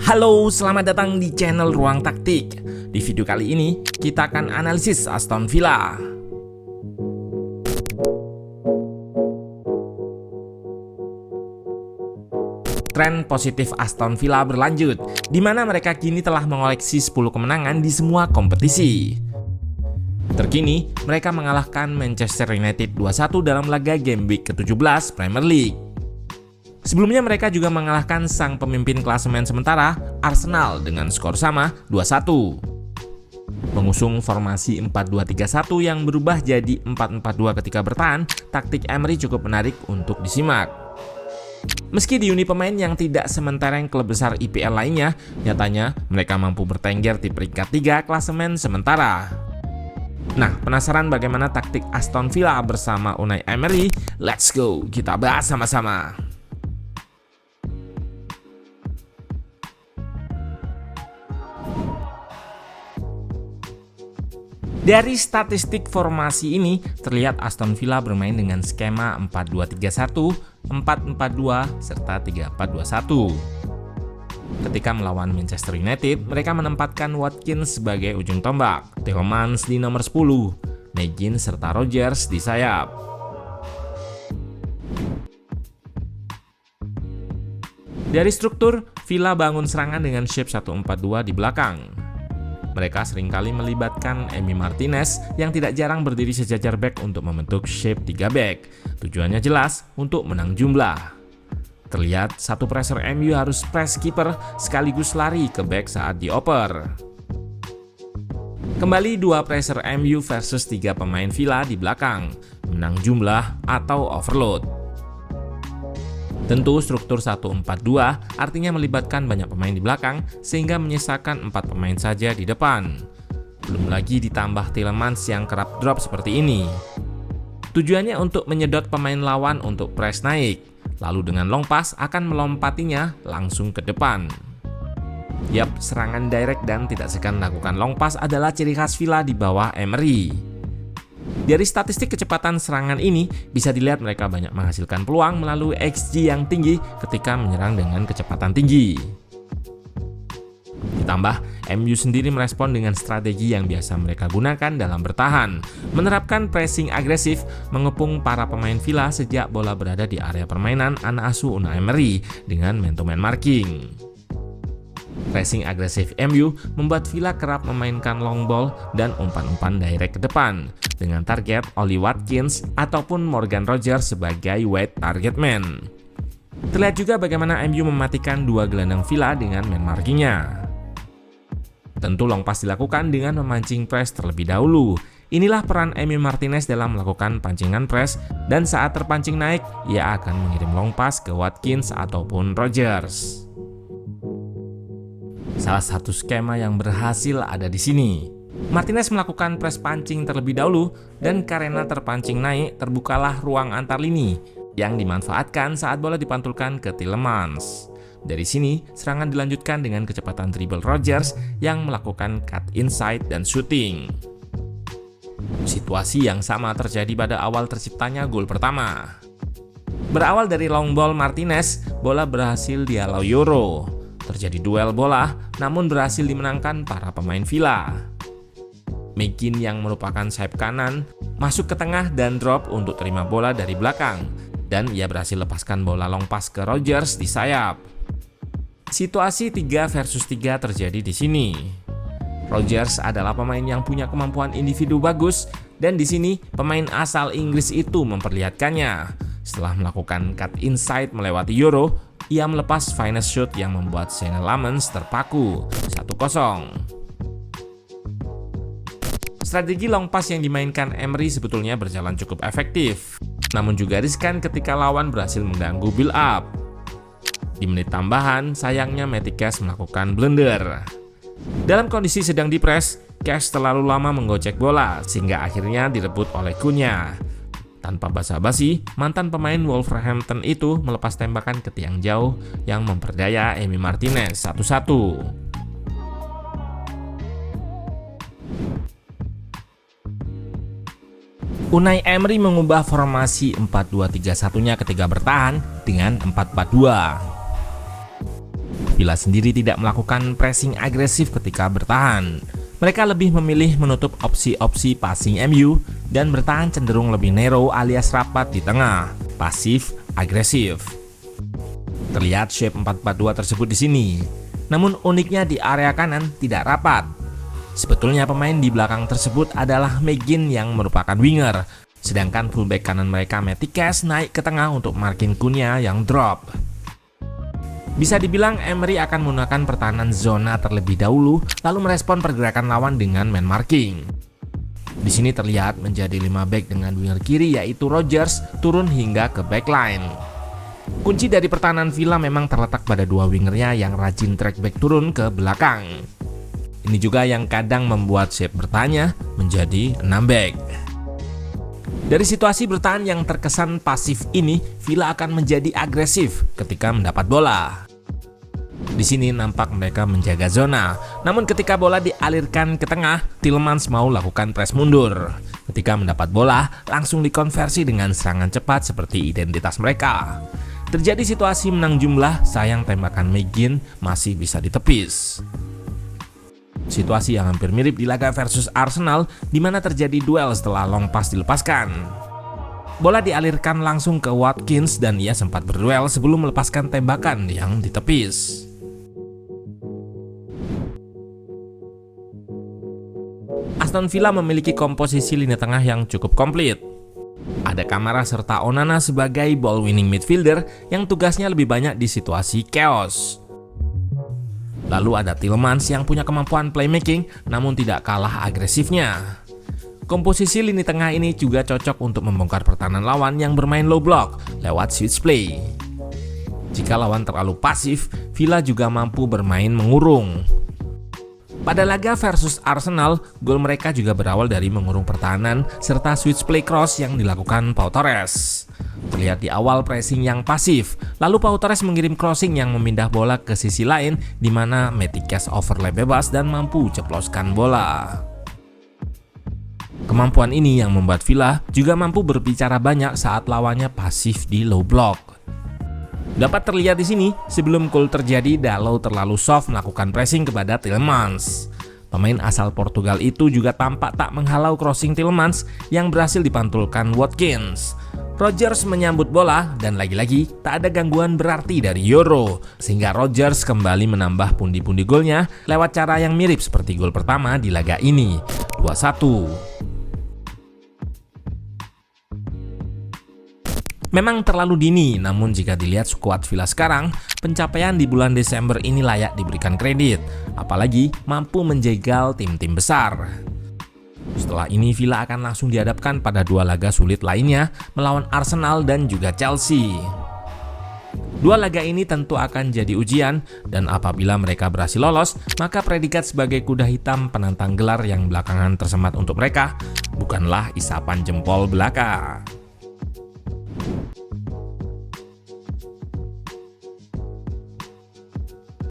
Halo, selamat datang di channel Ruang Taktik. Di video kali ini, kita akan analisis Aston Villa. Tren positif Aston Villa berlanjut, di mana mereka kini telah mengoleksi 10 kemenangan di semua kompetisi. Terkini, mereka mengalahkan Manchester United 2-1 dalam laga Game Week ke-17 Premier League. Sebelumnya mereka juga mengalahkan sang pemimpin klasemen sementara, Arsenal, dengan skor sama 2-1. Mengusung formasi 4-2-3-1 yang berubah jadi 4-4-2 ketika bertahan, taktik Emery cukup menarik untuk disimak. Meski diuni pemain yang tidak sementereng klub besar IPL lainnya, nyatanya mereka mampu bertengger di peringkat 3 klasemen sementara. Nah, penasaran bagaimana taktik Aston Villa bersama Unai Emery? Let's go, kita bahas sama-sama. Dari statistik formasi ini, terlihat Aston Villa bermain dengan skema 4-2-3-1, 4-4-2, serta 3-4-2-1. Ketika melawan Manchester United, mereka menempatkan Watkins sebagai ujung tombak, Tielemans di nomor 10, McGinn serta Rodgers di sayap. Dari struktur, Villa bangun serangan dengan shape 1-4-2 di belakang. Mereka seringkali melibatkan Emi Martinez yang tidak jarang berdiri sejajar back untuk membentuk shape 3 back. Tujuannya jelas, untuk menang jumlah. Terlihat satu pressure MU harus press kiper sekaligus lari ke back saat dioper. Kembali dua pressure MU versus 3 pemain Villa di belakang, menang jumlah atau overload. Tentu struktur 1-4-2 artinya melibatkan banyak pemain di belakang sehingga menyisakan 4 pemain saja di depan. Belum lagi ditambah Tielemans yang kerap drop seperti ini. Tujuannya untuk menyedot pemain lawan untuk press naik, lalu dengan long pass akan melompatinya langsung ke depan. Yap, serangan direct dan tidak segan melakukan long pass adalah ciri khas Villa di bawah Emery. Dari statistik kecepatan serangan ini, bisa dilihat mereka banyak menghasilkan peluang melalui XG yang tinggi ketika menyerang dengan kecepatan tinggi. Ditambah, MU sendiri merespon dengan strategi yang biasa mereka gunakan dalam bertahan, menerapkan pressing agresif, mengepung para pemain Villa sejak bola berada di area permainan anak asuh Unai Emery dengan man-to-man marking. Pressing agresif MU membuat Villa kerap memainkan long ball dan umpan-umpan direct ke depan dengan target Oli Watkins ataupun Morgan Rodgers sebagai wide target man. Terlihat juga bagaimana MU mematikan 2 gelandang Villa dengan man markingnya. Tentu long pass dilakukan dengan memancing press terlebih dahulu. Inilah peran Emi Martinez dalam melakukan pancingan press, dan saat terpancing naik, ia akan mengirim long pass ke Watkins ataupun Rodgers. Salah satu skema yang berhasil ada di sini. Martinez melakukan press pancing terlebih dahulu, dan karena terpancing naik, terbukalah ruang antar lini yang dimanfaatkan saat bola dipantulkan ke Tielemans. Dari sini, serangan dilanjutkan dengan kecepatan dribble Rodgers yang melakukan cut inside dan shooting. Situasi yang sama terjadi pada awal terciptanya gol pertama. Berawal dari long ball Martinez, bola berhasil dihalau Euro. Terjadi duel bola, namun berhasil dimenangkan para pemain Villa. McGinn yang merupakan sayap kanan masuk ke tengah dan drop untuk terima bola dari belakang, dan ia berhasil lepaskan bola long pass ke Rodgers di sayap. Situasi 3 versus 3 terjadi di sini. Rodgers adalah pemain yang punya kemampuan individu bagus, dan di sini pemain asal Inggris itu memperlihatkannya. Setelah melakukan cut inside melewati Euro, ia melepas finesse shoot yang membuat Sean Lamens terpaku 1-0. Strategi long pass yang dimainkan Emery sebetulnya berjalan cukup efektif, namun juga riskan ketika lawan berhasil mengganggu build up. Di menit tambahan, sayangnya Matty Cash melakukan blunder. Dalam kondisi sedang dipres, Cash terlalu lama menggocek bola sehingga akhirnya direbut oleh Cunha. Tanpa basa-basi, mantan pemain Wolverhampton itu melepas tembakan ke tiang jauh yang memperdaya Emi Martinez 1-1. Unai Emery mengubah formasi 4-2-3-1-nya ketika bertahan dengan 4-4-2. Villa sendiri tidak melakukan pressing agresif ketika bertahan. Mereka lebih memilih menutup opsi-opsi passing MU dan bertahan cenderung lebih narrow alias rapat di tengah, pasif agresif. Terlihat shape 4-4-2 tersebut di sini. Namun uniknya di area kanan tidak rapat. Sebetulnya pemain di belakang tersebut adalah McGinn yang merupakan winger, sedangkan fullback kanan mereka Matty Cash naik ke tengah untuk marking Cunha yang drop. Bisa dibilang Emery akan menggunakan pertahanan zona terlebih dahulu, lalu merespon pergerakan lawan dengan man marking. Di sini terlihat menjadi 5 back dengan winger kiri yaitu Rodgers turun hingga ke backline. Kunci dari pertahanan Villa memang terletak pada dua wingernya yang rajin track back turun ke belakang. Ini juga yang kadang membuat shape bertahannya menjadi 6 back. Dari situasi bertahan yang terkesan pasif ini, Villa akan menjadi agresif ketika mendapat bola. Di sini nampak mereka menjaga zona, namun ketika bola dialirkan ke tengah, Tielemans mau lakukan press mundur. Ketika mendapat bola, langsung dikonversi dengan serangan cepat seperti identitas mereka. Terjadi situasi menang jumlah, sayang tembakan McGinn masih bisa ditepis. Situasi yang hampir mirip di laga versus Arsenal, di mana terjadi duel setelah long pass dilepaskan. Bola dialirkan langsung ke Watkins dan ia sempat berduel sebelum melepaskan tembakan yang ditepis. Aston Villa memiliki komposisi lini tengah yang cukup komplit. Ada Kamara serta Onana sebagai ball winning midfielder yang tugasnya lebih banyak di situasi chaos. Lalu ada Tielemans yang punya kemampuan playmaking namun tidak kalah agresifnya. Komposisi lini tengah ini juga cocok untuk membongkar pertahanan lawan yang bermain low block lewat switch play. Jika lawan terlalu pasif, Villa juga mampu bermain mengurung. Pada laga versus Arsenal, gol mereka juga berawal dari mengurung pertahanan serta switch play cross yang dilakukan Pau Torres. Terlihat di awal pressing yang pasif, lalu Pau Torres mengirim crossing yang memindah bola ke sisi lain di mana Matty Cash overlap bebas dan mampu ceploskan bola. Kemampuan ini yang membuat Villa juga mampu berbicara banyak saat lawannya pasif di low block. Dapat terlihat di sini, sebelum gol terjadi, Dalot terlalu soft melakukan pressing kepada Tielemans. Pemain asal Portugal itu juga tampak tak menghalau crossing Tielemans yang berhasil dipantulkan Watkins. Rodgers menyambut bola dan lagi-lagi tak ada gangguan berarti dari Euro, sehingga Rodgers kembali menambah pundi-pundi golnya lewat cara yang mirip seperti gol pertama di laga ini, 2-1. Memang terlalu dini, namun jika dilihat skuad Villa sekarang, pencapaian di bulan Desember ini layak diberikan kredit, apalagi mampu menjegal tim-tim besar. Setelah ini Villa akan langsung dihadapkan pada dua laga sulit lainnya melawan Arsenal dan juga Chelsea. Dua laga ini tentu akan jadi ujian, dan apabila mereka berhasil lolos, maka predikat sebagai kuda hitam penantang gelar yang belakangan tersemat untuk mereka bukanlah isapan jempol belaka.